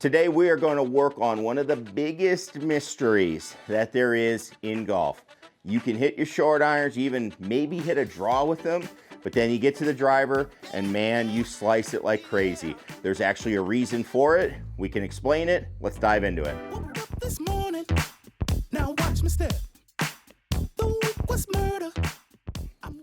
Today we are going to work on one of the biggest mysteries that there is in golf. You can hit your short irons, you even maybe hit a draw with them, but then you get to the driver and man, you slice it like crazy. There's actually a reason for it. We can explain it. Let's dive into it. Woke up this morning, now watch me step. The week was murder.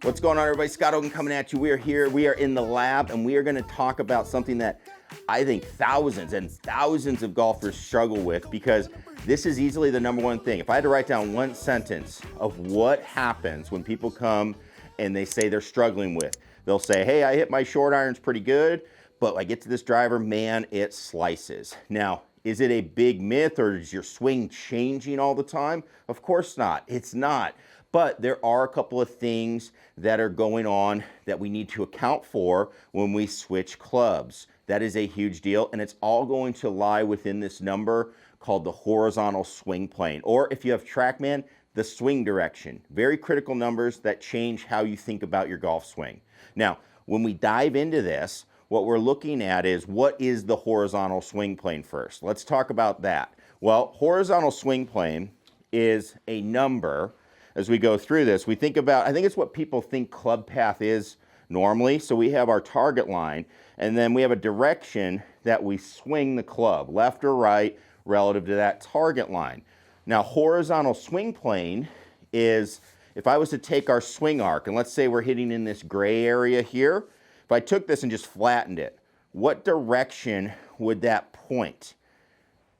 What's going on, everybody? Scott Oken coming at you. We are here, we are in the lab, and we are going to talk about something that I think thousands and thousands of golfers struggle with, because this is easily the number one thing. If I had to write down one sentence of what happens when people come and they say they're struggling with, they'll say, hey, I hit my short irons pretty good, but I get to this driver, man, it slices. Now, is it a big myth, or is your swing changing all the time? Of course not. It's not. But there are a couple of things that are going on that we need to account for when we switch clubs. That is a huge deal, and it's all going to lie within this number called the horizontal swing plane, or if you have TrackMan, the swing direction. Very critical numbers that change how you think about your golf swing. Now, when we dive into this, what we're looking at is, what is the horizontal swing plane first? Let's talk about that. Well, horizontal swing plane is a number. As we go through this, we think about, I think it's what people think club path is normally. So we have our target line, and then we have a direction that we swing the club, left or right, relative to that target line. Now, horizontal swing plane is, if I was to take our swing arc, and let's say we're hitting in this gray area here, if I took this and just flattened it, what direction would that point?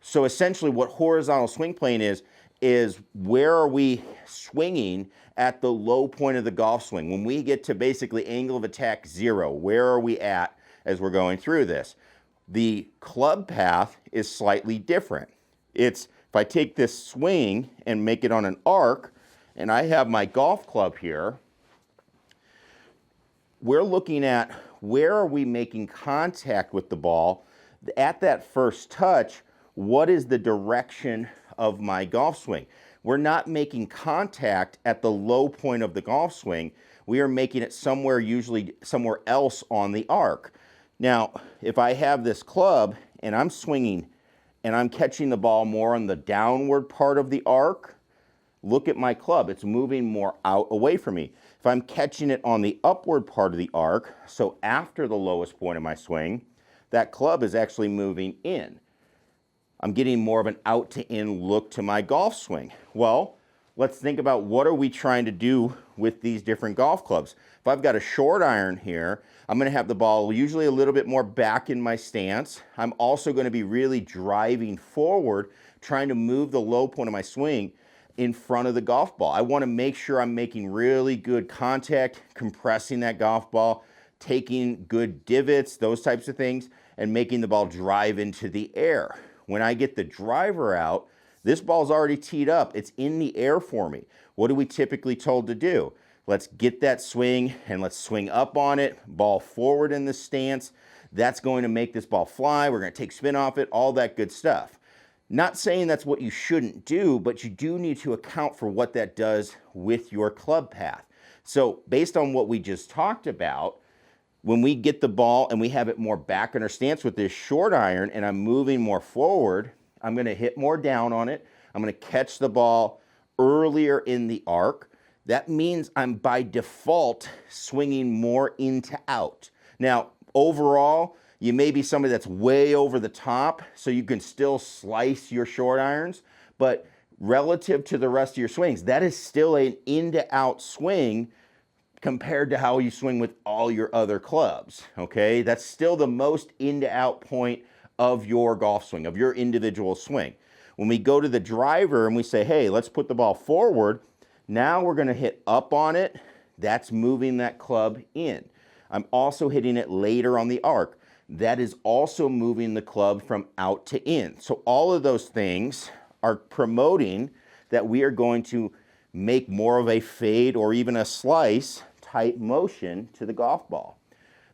So essentially what horizontal swing plane is where are we swinging at the low point of the golf swing? When we get to basically angle of attack 0, where are we at as we're going through this? The club path is slightly different. It's, if I take this swing and make it on an arc, and I have my golf club here, we're looking at where are we making contact with the ball. At that first touch, what is the direction of my golf swing? We're not making contact at the low point of the golf swing. We are making it somewhere, usually somewhere else on the arc. Now, if I have this club and I'm swinging and I'm catching the ball more on the downward part of the arc, look at my club. It's moving more out away from me. If I'm catching it on the upward part of the arc, so after the lowest point of my swing, that club is actually moving in. I'm getting more of an out to in look to my golf swing. Well, let's think about, what are we trying to do with these different golf clubs? If I've got a short iron here, I'm going to have the ball usually a little bit more back in my stance. I'm also going to be really driving forward, trying to move the low point of my swing in front of the golf ball. I want to make sure I'm making really good contact, compressing that golf ball, taking good divots, those types of things, and making the ball drive into the air. When I get the driver out, this ball's already teed up. It's in the air for me. What are we typically told to do? Let's get that swing and let's swing up on it, ball forward in the stance. That's going to make this ball fly. We're going to take spin off it, all that good stuff. Not saying that's what you shouldn't do, but you do need to account for what that does with your club path. So based on what we just talked about, when we get the ball and we have it more back in our stance with this short iron and I'm moving more forward, I'm going to hit more down on it. I'm going to catch the ball earlier in the arc. That means I'm by default swinging more into out. Now, overall, you may be somebody that's way over the top, so you can still slice your short irons, but relative to the rest of your swings, that is still an into out swing compared to how you swing with all your other clubs, okay? That's still the most into out point of your golf swing, of your individual swing. When we go to the driver and we say, hey, let's put the ball forward, now we're gonna hit up on it. That's moving that club in. I'm also hitting it later on the arc. That is also moving the club from out to in. So all of those things are promoting that we are going to make more of a fade or even a slice type motion to the golf ball.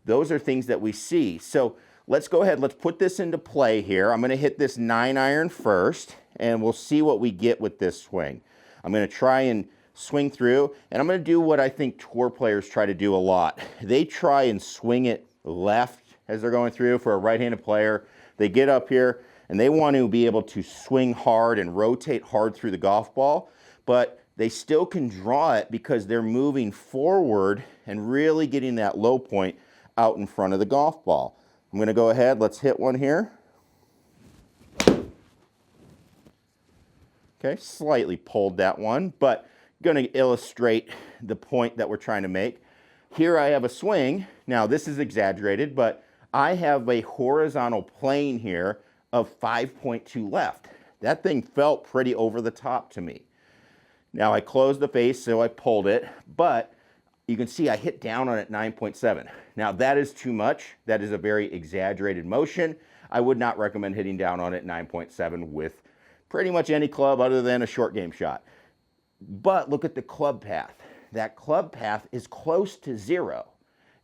Those are things that we see. So let's go ahead, let's put this into play here. I'm going to hit this 9 iron first, and we'll see what we get with this swing. I'm going to try and swing through, and I'm going to do what I think tour players try to do a lot. They try and swing it left as they're going through. For a right-handed player, they get up here and they want to be able to swing hard and rotate hard through the golf ball, but they still can draw it because they're moving forward and really getting that low point out in front of the golf ball. I'm going to go ahead, let's hit one here. Okay, slightly pulled that one, but going to illustrate the point that we're trying to make. Here I have a swing. Now this is exaggerated, but I have a horizontal plane here of 5.2 left. That thing felt pretty over the top to me. Now I closed the face, so I pulled it, but you can see I hit down on it 9.7. Now that is too much. That is a very exaggerated motion. I would not recommend hitting down on it 9.7 with pretty much any club other than a short game shot. But look at the club path. That club path is close to zero.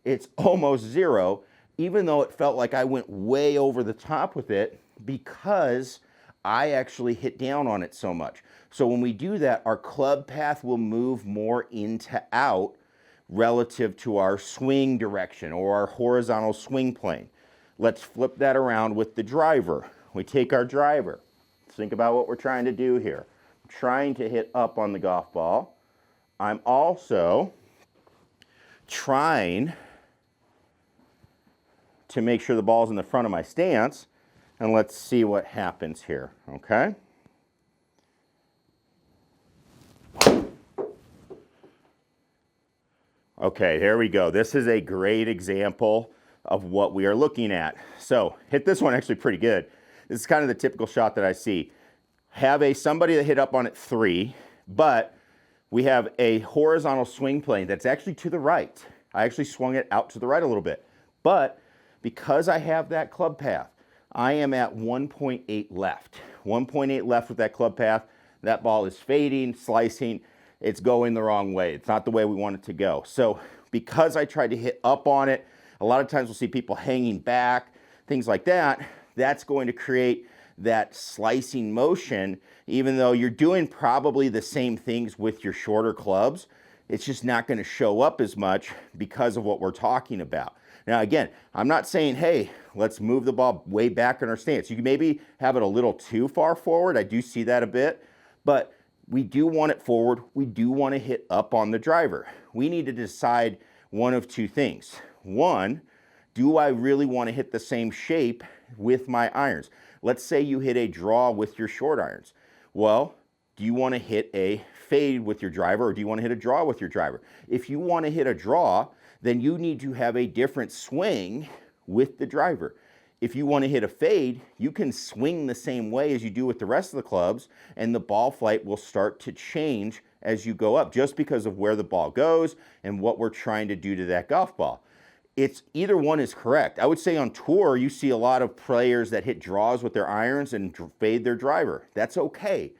It's almost zero, even though it felt like I went way over the top with it because I actually hit down on it so much. So when we do that, our club path will move more into out relative to our swing direction or our horizontal swing plane. Let's flip that around with the driver. We take our driver. Think about what we're trying to do here. I'm trying to hit up on the golf ball. I'm also trying to make sure the ball's in the front of my stance, and let's see what happens here, okay? Okay, here we go. This is a great example of what we are looking at. So, hit this one actually pretty good. This is kind of the typical shot that I see. Have somebody that hit up on it 3, but we have a horizontal swing plane that's actually to the right. I actually swung it out to the right a little bit. But because I have that club path, I am at 1.8 left. 1.8 left with that club path. That ball is fading, slicing. It's going the wrong way. It's not the way we want it to go. So because I tried to hit up on it, a lot of times we'll see people hanging back, things like that. That's going to create that slicing motion, even though you're doing probably the same things with your shorter clubs. It's just not going to show up as much because of what we're talking about. Now, again, I'm not saying, hey, let's move the ball way back in our stance. You can maybe have it a little too far forward. I do see that a bit, but we do want it forward. We do want to hit up on the driver. We need to decide one of two things. One, do I really want to hit the same shape with my irons? Let's say you hit a draw with your short irons. Well, do you want to hit a fade with your driver or do you want to hit a draw with your driver? If you want to hit a draw, then you need to have a different swing with the driver. If you want to hit a fade, you can swing the same way as you do with the rest of the clubs, and the ball flight will start to change as you go up just because of where the ball goes and what we're trying to do to that golf ball. It's either one is correct. I would say on tour, you see a lot of players that hit draws with their irons and fade their driver. That's okay.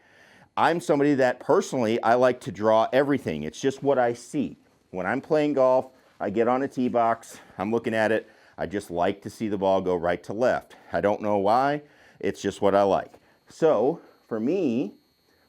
I'm somebody that personally, I like to draw everything. It's just what I see. When I'm playing golf, I get on a tee box, I'm looking at it, I just like to see the ball go right to left. I don't know why, it's just what I like. So, for me,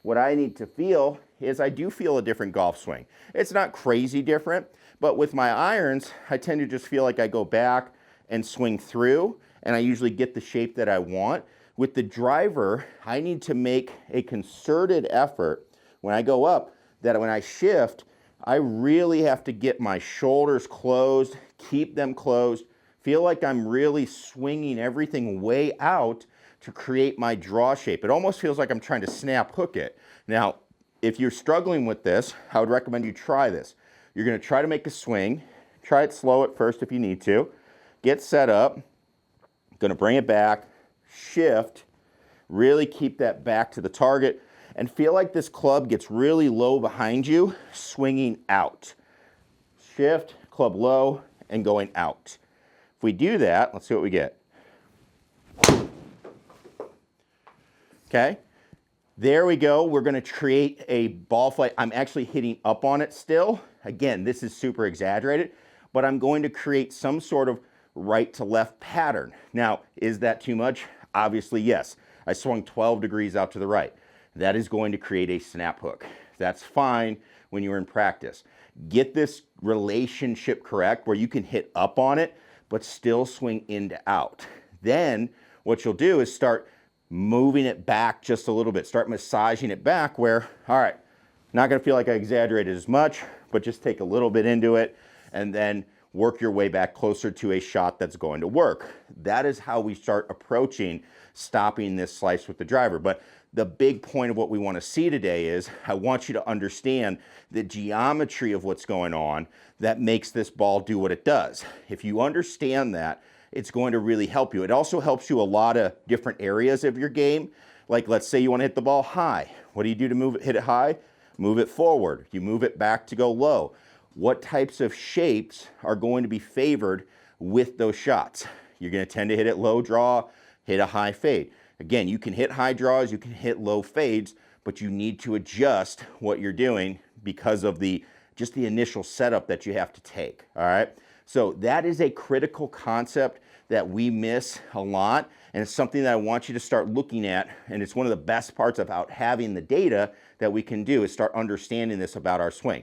what I need to feel is I do feel a different golf swing. It's not crazy different, but with my irons, I tend to just feel like I go back and swing through, and I usually get the shape that I want. With the driver, I need to make a concerted effort when I go up, that when I shift, I really have to get my shoulders closed, keep them closed, feel like I'm really swinging everything way out to create my draw shape. It almost feels like I'm trying to snap hook it. Now, if you're struggling with this, I would recommend you try this. You're going to try to make a swing. Try it slow at first if you need to. Get set up. Going to bring it back, shift, really keep that back to the target, and feel like this club gets really low behind you, swinging out. Shift, club low, and going out. If we do that, let's see what we get. Okay, there we go. We're going to create a ball flight. I'm actually hitting up on it still. Again, this is super exaggerated, but I'm going to create some sort of right to left pattern. Now, is that too much? Obviously, yes. I swung 12 degrees out to the right. That is going to create a snap hook. That's fine when you're in practice. Get this relationship correct where you can hit up on it, but still swing in to out. Then what you'll do is start moving it back just a little bit. Start massaging it back where, all right, not gonna feel like I exaggerated as much, but just take a little bit into it and then work your way back closer to a shot that's going to work. That is how we start approaching stopping this slice with the driver. But the big point of what we want to see today is I want you to understand the geometry of what's going on that makes this ball do what it does. If you understand that, it's going to really help you. It also helps you a lot of different areas of your game. Like let's say you want to hit the ball high. What do you do to hit it high? Move it forward. You move it back to go low. What types of shapes are going to be favored with those shots? You're going to tend to hit it low draw, hit a high fade. Again, you can hit high draws, you can hit low fades, but you need to adjust what you're doing because of just the initial setup that you have to take, all right? So that is a critical concept that we miss a lot, and it's something that I want you to start looking at, and it's one of the best parts about having the data that we can do is start understanding this about our swing.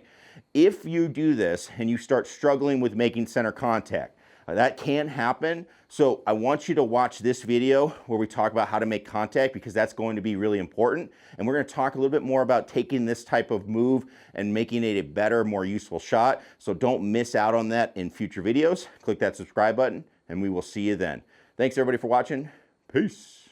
If you do this and you start struggling with making center contact, that can happen. So I want you to watch this video where we talk about how to make contact because that's going to be really important. And we're going to talk a little bit more about taking this type of move and making it a better, more useful shot. So don't miss out on that in future videos. Click that subscribe button and we will see you then. Thanks everybody for watching. Peace.